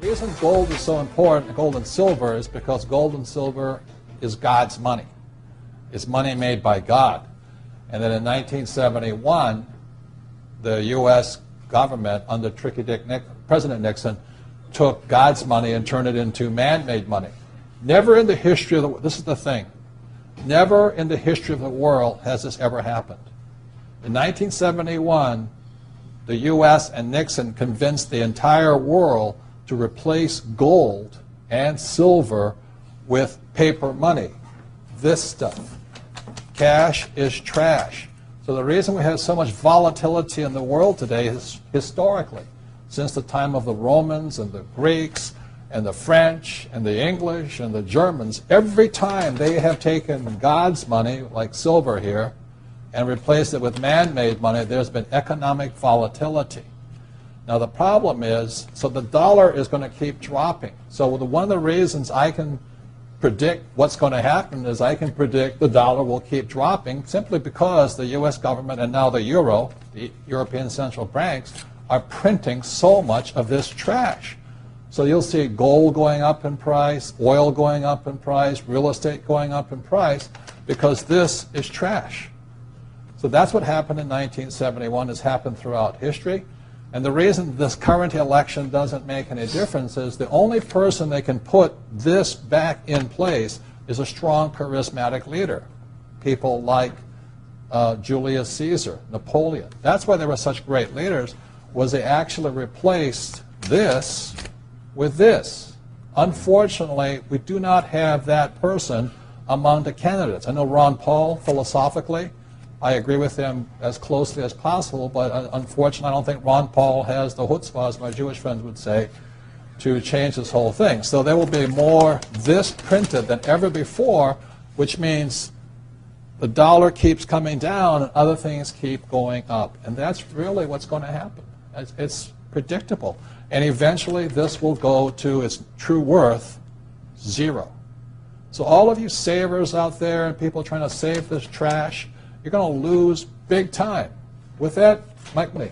The reason gold is so important, gold and silver, is because gold and silver is God's money. It's money made by God. And then in 1971, the U.S. government, under President Nixon, took God's money and turned it into man-made money. Never in the history of the world, this is the thing, never in the history of the world has this ever happened. In 1971, the U.S. and Nixon convinced the entire world to replace gold and silver with paper money. This stuff. Cash is trash. So the reason we have so much volatility in the world today is historically, since the time of the Romans and the Greeks and the French and the English and the Germans, every time they have taken God's money, like silver here, and replaced it with man-made money, there's been economic volatility. Now the problem is, so the dollar is going to keep dropping. So one of the reasons I can predict what's going to happen is I can predict the dollar will keep dropping simply because the U.S. government and now the euro, the European central banks, are printing so much of this trash. So you'll see gold going up in price, oil going up in price, real estate going up in price, because this is trash. So that's what happened in 1971, has happened throughout history. And the reason this current election doesn't make any difference is the only person they can put this back in place is a strong, charismatic leader. People like Julius Caesar, Napoleon. That's why they were such great leaders, was they actually replaced this with this. Unfortunately, we do not have that person among the candidates. I know Ron Paul, philosophically, I agree with him as closely as possible, but unfortunately I don't think Ron Paul has the chutzpah, as my Jewish friends would say, to change this whole thing. So there will be more this printed than ever before, which means the dollar keeps coming down and other things keep going up. And that's really what's going to happen. It's predictable. And eventually this will go to its true worth, zero. So all of you savers out there and people trying to save this trash, you're going to lose big time. With that, Mike Lee.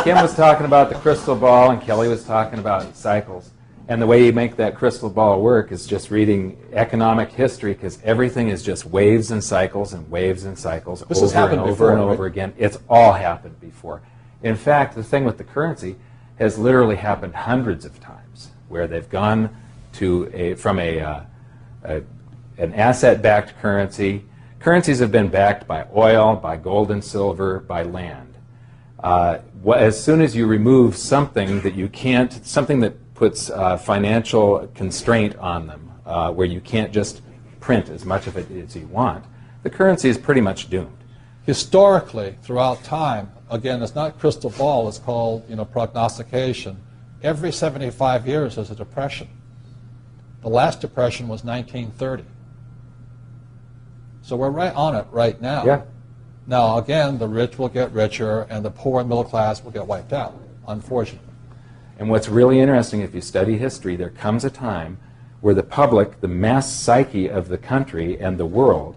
Kim was talking about the crystal ball, and Kelly was talking about cycles. And the way you make that crystal ball work is just reading economic history, because everything is just waves and cycles and waves and cycles over and over and over again. It's all happened before. In fact, the thing with the currency has literally happened hundreds of times, where they've gone to from an asset-backed currency. Currencies have been backed by oil, by gold and silver, by land. As soon as you remove something that you can't, something that puts financial constraint on them, where you can't just print as much of it as you want, the currency is pretty much doomed. Historically, throughout time, again, it's not crystal ball, it's called prognostication. Every 75 years there's a depression. The last depression was 1930. So we're right on it right now. Yeah. Now, again, the rich will get richer and the poor and middle class will get wiped out, unfortunately. And what's really interesting, if you study history, there comes a time where the public, the mass psyche of the country and the world,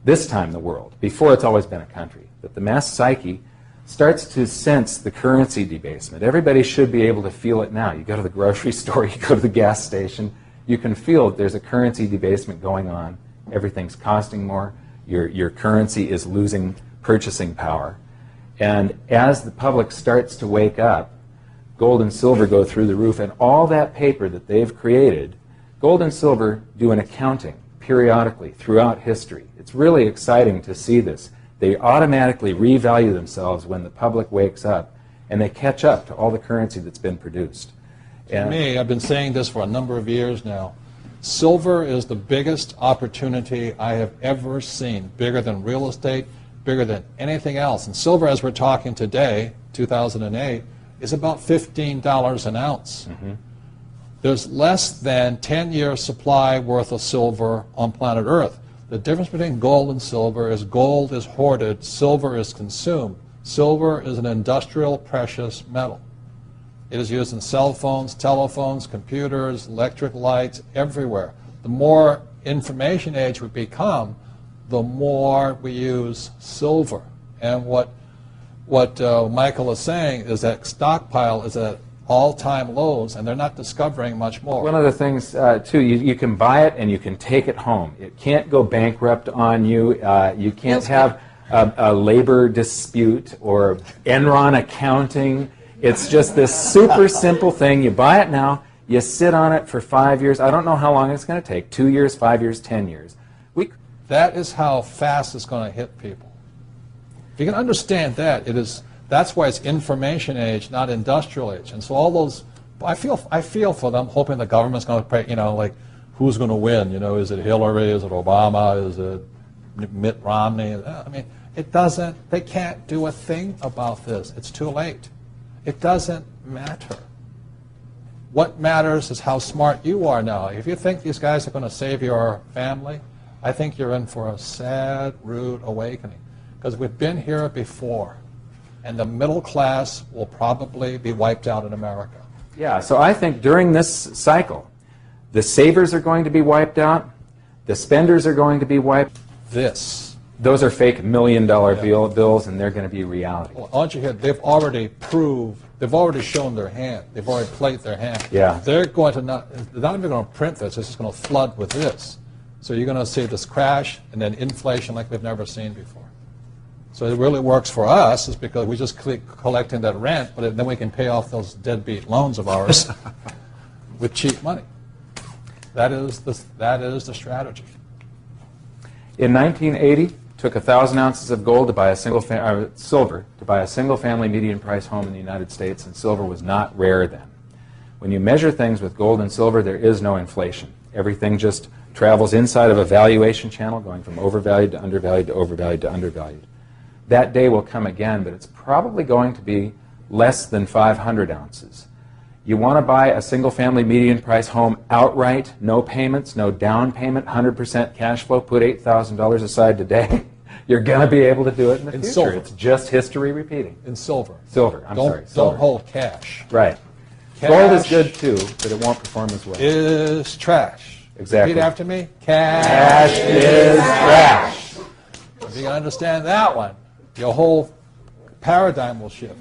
this time the world, before it's always been a country, but the mass psyche starts to sense the currency debasement. Everybody should be able to feel it now. You go to the grocery store, you go to the gas station, you can feel that there's a currency debasement going on. Everything's costing more. Your currency is losing purchasing power. And as the public starts to wake up, gold and silver go through the roof, and all that paper that they've created, gold and silver do an accounting periodically throughout history. It's really exciting to see this. They automatically revalue themselves when the public wakes up, and they catch up to all the currency that's been produced. For me, I've been saying this for a number of years now, silver is the biggest opportunity I have ever seen, bigger than real estate, bigger than anything else. And silver, as we're talking today, 2008, is about $15 an ounce. Mm-hmm. There's less than 10-year supply worth of silver on planet Earth. The difference between gold and silver is gold is hoarded, silver is consumed. Silver is an industrial precious metal. It is used in cell phones, telephones, computers, electric lights, everywhere. The more information age we become, the more we use silver. And what what Michael is saying is that stockpile is at all-time lows, and they're not discovering much more. One of the things, too, you can buy it and you can take it home. It can't go bankrupt on you. You can't have a labor dispute or Enron accounting. It's just this super simple thing. You buy it now, you sit on it for 5 years. I don't know how long it's going to take, 2 years, 5 years, 10 years. That is how fast it's going to hit people. If you can understand that, that's why it's information age, not industrial age. And so all those, I feel for them, hoping the government's going to pay, like, who's going to win? Is it Hillary? Is it Obama? Is it Mitt Romney? I mean, they can't do a thing about this. It's too late. It doesn't matter. What matters is how smart you are now. If you think these guys are going to save your family, I think you're in for a sad, rude awakening. Because we've been here before. And the middle class will probably be wiped out in America. Yeah, so I think during this cycle, the savers are going to be wiped out, the spenders are going to be wiped. Those are fake $1 million bills, and they're going to be reality. Well, aren't you here? They've already shown their hand. They've already played their hand. Yeah. They're not even going to print this. It's just going to flood with this. So you're going to see this crash and then inflation like we've never seen before. So it really works for us is because we just keep collecting that rent, but then we can pay off those deadbeat loans of ours with cheap money. That is the strategy. In 1980, it took 1,000 ounces of gold to buy silver to buy a single-family median-price home in the United States, and silver was not rare then. When you measure things with gold and silver, there is no inflation. Everything just travels inside of a valuation channel, going from overvalued to undervalued to overvalued to undervalued. That day will come again, but it's probably going to be less than 500 ounces. You want to buy a single-family median-price home outright, no payments, no down payment, 100% cash flow, put $8,000 aside today. You're going to be able to do it in the future. Silver. It's just history repeating. In silver. Silver, sorry. Silver. Don't hold cash. Right. Cash gold is good too, but it won't perform as well. Is trash. Exactly. Repeat after me. Cash is trash. If you can understand that one, your whole paradigm will shift.